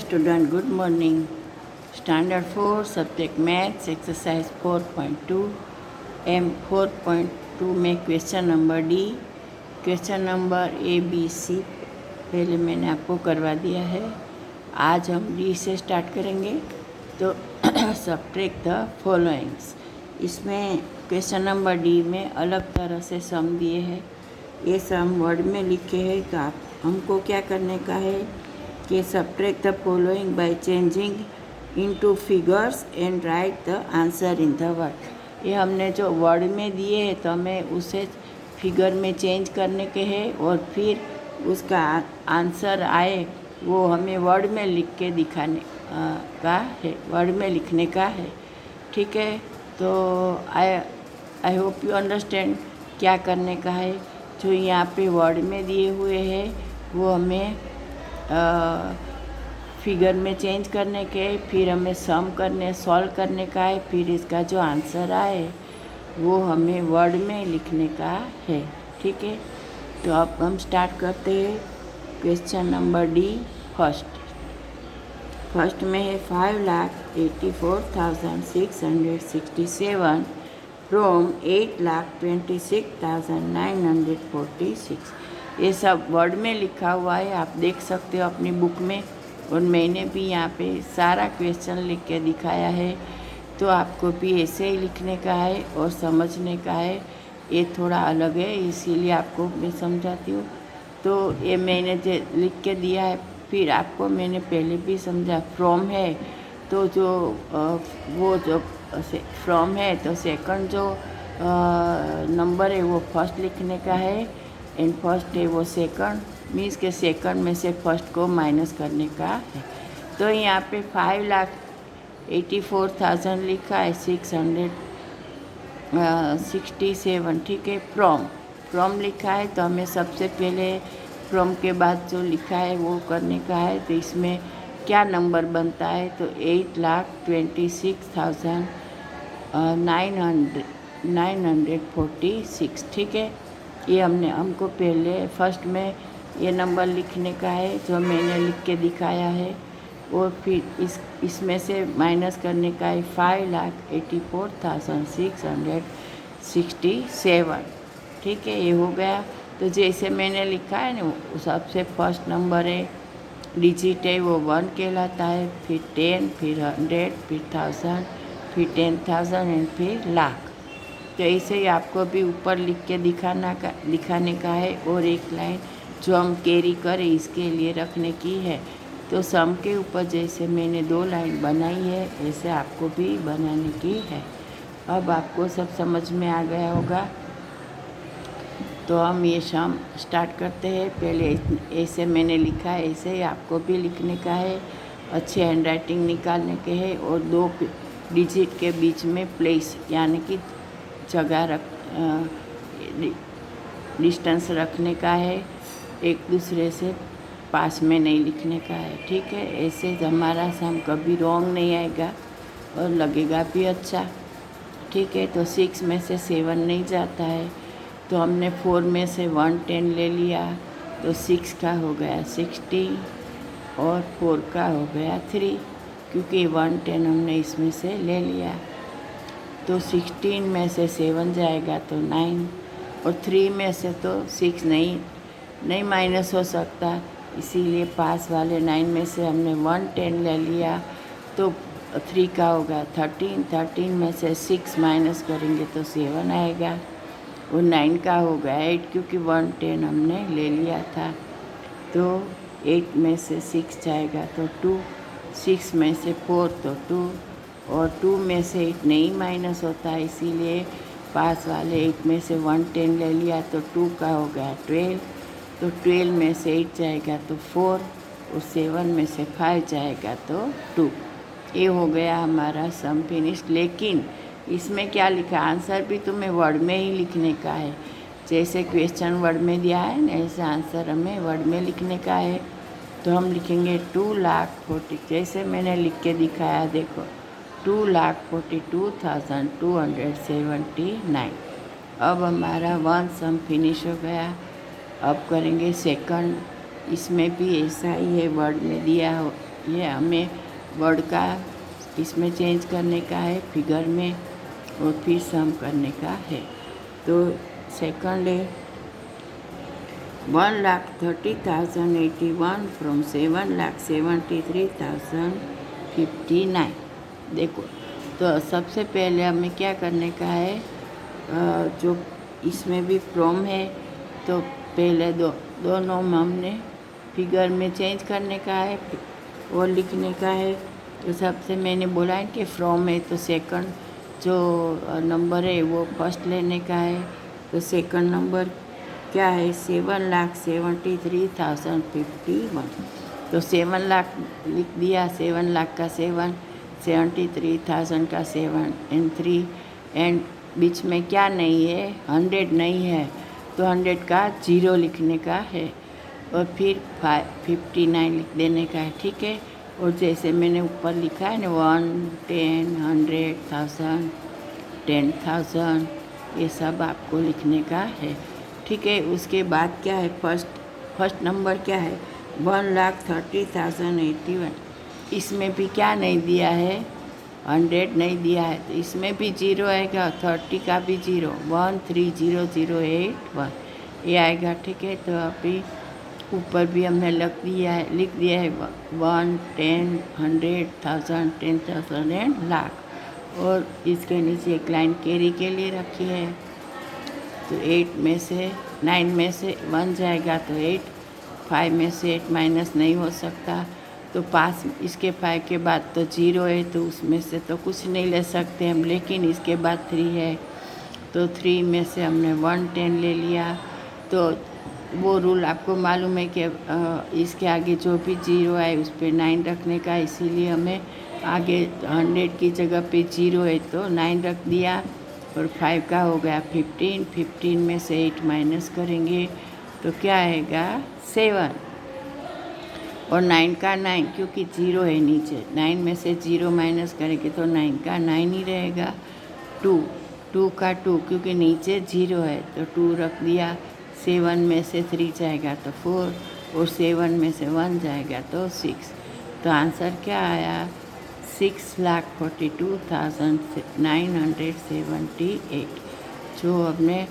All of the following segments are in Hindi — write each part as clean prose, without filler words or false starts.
student, good morning. Standard 4, subject maths, exercise 4.2, M 4.2 में question number D, question number A B C पहले मैंने आपको करवा दिया है। आज हम डी से स्टार्ट करेंगे। तो सब्ट्रैक्ट द फॉलोइंग्स, इसमें क्वेश्चन नंबर डी में अलग तरह से सम दिए हैं। ये सम वर्ड में लिखे हैं, तो आप हमको क्या करने का है कि subtract the following by changing into figures and right the answer in the word. ये हमने जो वर्ड में दिए हैं तो हमें उसे फिगर में चेंज करने के हैं और फिर उसका आंसर आए वो हमें वर्ड में लिख के दिखाने का है, वर्ड में लिखने का है। ठीक है, तो आई होप यू अंडरस्टैंड क्या करने का है। जो यहाँ पे वर्ड में दिए हुए हैं वो हमें फिगर में चेंज करने के, फिर हमें सम करने सॉल्व करने का है, फिर इसका जो आंसर आए वो हमें वर्ड में लिखने का है। ठीक है, तो अब हम स्टार्ट करते हैं क्वेश्चन नंबर डी। फर्स्ट में है 5,84,667 फ्रॉम 8,26,946। ये सब वर्ड में लिखा हुआ है, आप देख सकते हो अपनी बुक में। और मैंने भी यहाँ पे सारा क्वेश्चन लिख के दिखाया है, तो आपको भी ऐसे ही लिखने का है और समझने का है। ये थोड़ा अलग है, इसीलिए आपको मैं समझाती हूँ। तो ये मैंने जो लिख के दिया है, फिर आपको मैंने पहले भी समझा। फ्रॉम है तो जो वो जो फ्रॉम है तो सेकंड जो नंबर है वो फर्स्ट लिखने का है, एंड फर्स्ट है वो सेकंड, मीन्स के सेकंड में से फर्स्ट को माइनस करने का है। तो यहाँ पे 5,84,000 लिखा है, 667। ठीक है, फ्रॉम लिखा है तो हमें सबसे पहले फ्रॉम के बाद जो लिखा है वो करने का है। तो इसमें क्या नंबर बनता है, तो 8,26,946। ठीक है, ये हमको पहले फर्स्ट में ये नंबर लिखने का है जो मैंने लिख के दिखाया है, और फिर इसमें से माइनस करने का है 5,84,667। ठीक है, ये हो गया। तो जैसे मैंने लिखा है ना, सबसे फर्स्ट नंबर है, डिजिट है वो 1 कहलाता है, फिर 10, फिर 100, फिर 1000, फिर 10,000 एंड फिर लाख। तो ऐसे ही आपको भी ऊपर लिख के दिखाने का है, और एक लाइन जो हम कैरी करें इसके लिए रखने की है। तो सम के ऊपर जैसे मैंने 2 लाइन बनाई है, ऐसे आपको भी बनाने की है। अब आपको सब समझ में आ गया होगा, तो हम ये सम स्टार्ट करते हैं। पहले ऐसे मैंने लिखा है, ऐसे ही आपको भी लिखने का है। अच्छे हैंड राइटिंग निकालने के है, और 2 डिजिट के बीच में प्लेस यानी कि जगह डिस्टेंस रखने का है, एक दूसरे से पास में नहीं लिखने का है। ठीक है, ऐसे हमारा सम कभी रॉन्ग नहीं आएगा और लगेगा भी अच्छा। ठीक है, तो 6 में से 7 नहीं जाता है, तो हमने 4 में से 110 ले लिया, तो 6 का हो गया 60 और 4 का हो गया 3, क्योंकि 110 हमने इसमें से ले लिया। तो 16 में से 7 जाएगा तो 9, और 3 में से तो 6 नहीं माइनस हो सकता, इसीलिए पास वाले 9 में से हमने 110 ले लिया, तो 3 का होगा 13 में से 6 माइनस करेंगे तो 7 आएगा, और 9 का होगा 8, क्योंकि 110 हमने ले लिया था। तो 8 में से 6 जाएगा तो 2, 6 में से 4 तो 2, और 2 में से 8 नहीं माइनस होता, इसीलिए पास वाले 8 में से 110 ले लिया, तो 2 का हो गया 12, तो 12 में से 8 जाएगा तो 4, और 7 में से 5 जाएगा तो 2। ये हो गया हमारा सम फिनिश। लेकिन इसमें क्या लिखा, आंसर भी तुम्हें वर्ड में ही लिखने का है। जैसे क्वेश्चन वर्ड में दिया है ना, ऐसे आंसर हमें वर्ड में लिखने का है। तो हम लिखेंगे 2,40,000, जैसे मैंने लिख के दिखाया, देखो 2,42,279। अब हमारा 1 सम फिनिश हो गया। अब करेंगे सेकंड, इसमें भी ऐसा ही है, वर्ड में दिया ये हमें वर्ड का इसमें चेंज करने का है फिगर में और फिर सम करने का है। तो सेकंड है 1,30,081 फ्रॉम 7,73,059। देखो, तो सबसे पहले हमें क्या करने का है, जो इसमें भी फ्रॉम है तो पहले दोनों हमने फिगर में चेंज करने का है और लिखने का है। तो सबसे मैंने बोला है कि फ्रॉम है तो सेकंड जो नंबर है वो फर्स्ट लेने का है। तो सेकंड नंबर क्या है, 7,73,051। तो 7 लाख लिख दिया, 7 लाख का 7, 73,000 का 7 एंड 3 एंड बीच में क्या नहीं है, 100 नहीं है तो 100 का 0 लिखने का है और फिर 59 लिख देने का है। ठीक है, और जैसे मैंने ऊपर लिखा है ना 1, 10, 100,000, 10,000 ये सब आपको लिखने का है। ठीक है, उसके बाद क्या है, फर्स्ट नंबर क्या है 1,30,081। इसमें भी क्या नहीं दिया है, 100 नहीं दिया है तो इसमें भी 0 आएगा, 30 का भी 0, 130081 ये आएगा। ठीक है, तो अभी ऊपर भी हमने लिख दिया है 1, 10, 100,000, 10,000 एंड लाख। और इसके नीचे एक लाइन कैरी के लिए रखी है। तो 8 में से 9 में से 1 जाएगा तो 8, 5 में से 8 माइनस नहीं हो सकता तो 5, इसके 5 के बाद तो 0 है तो उसमें से तो कुछ नहीं ले सकते हम, लेकिन इसके बाद 3 है तो 3 में से हमने 110 ले लिया। तो वो रूल आपको मालूम है कि इसके आगे जो भी 0 है उस पर 9 रखने का, इसीलिए हमें आगे 100 की जगह पे 0 है तो 9 रख दिया और 5 का हो गया 15, 15 में से 8 माइनस करेंगे तो क्या आएगा 7 और 9 का 9 क्योंकि 0 है नीचे, 9 में से 0 माइनस करेंगे तो 9 का 9 ही रहेगा। 2 का 2 क्योंकि नीचे 0 है तो 2 रख दिया। 7 में से 3 जाएगा तो 4 और 7 में से 1 जाएगा तो 6। तो आंसर क्या आया 6,42,978। जो हमने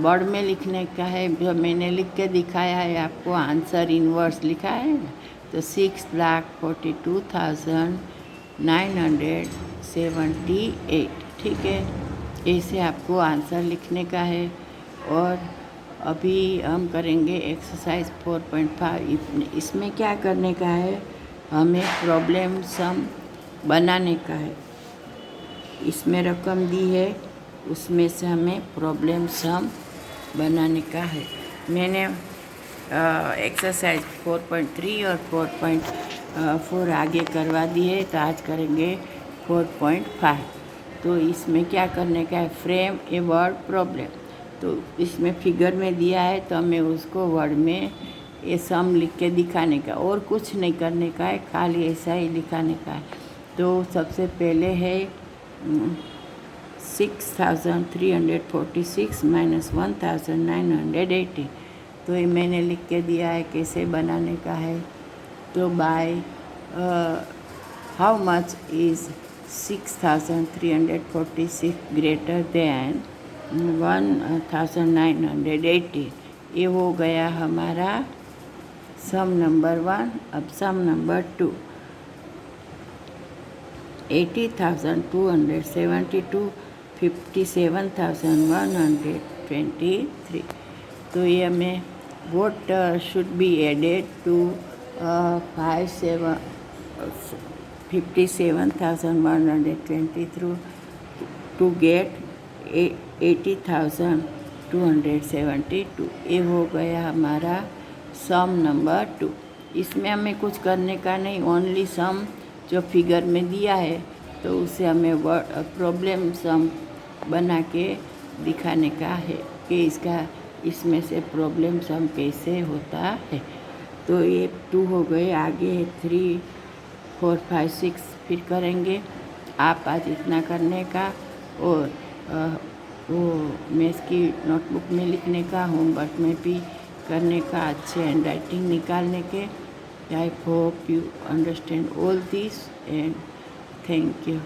वर्ड में लिखने का है, जो मैंने लिख के दिखाया है आपको, आंसर इनवर्स लिखा है ना, तो 6,42,978। ठीक है, ऐसे आपको आंसर लिखने का है। और अभी हम करेंगे एक्सरसाइज 4.5। इसमें क्या करने का है, हमें प्रॉब्लम सम बनाने का है। इसमें रकम दी है, उसमें से हमें प्रॉब्लम सम बनाने का है। मैंने एक्सरसाइज 4.3 और 4.4 आगे करवा दी है, तो आज करेंगे 4.5। तो इसमें क्या करने का है, फ्रेम ए वर्ड प्रॉब्लम। तो इसमें फिगर में दिया है तो हमें उसको वर्ड में ये सम लिख के दिखाने का, और कुछ नहीं करने का है, खाली ऐसा ही दिखाने का है। तो सबसे पहले है 6,346 माइनस 1,980। तो ये मैंने लिख के दिया है कैसे बनाने का है। तो by how much is 6,346 greater than 1,980। ये हो गया हमारा सम नंबर 1। अब सम नंबर 2 80,272, 57,123। तो ये हमें what should be added to 57,123 to get 80,272। ये हो गया हमारा सम नंबर 2। इसमें हमें कुछ करने का नहीं, ओनली सम जो फिगर में दिया है तो उसे हमें प्रॉब्लम सम बना के दिखाने का है कि इसमें से प्रॉब्लम सम कैसे होता है। तो ये 2 हो गए, आगे है 3, 4, 5, 6 फिर करेंगे। आप आज इतना करने का और वो मैथ्स की नोटबुक में लिखने का, होमवर्क में भी करने का, अच्छे हैंड राइटिंग निकालने के। I hope you understand all this, and thank you.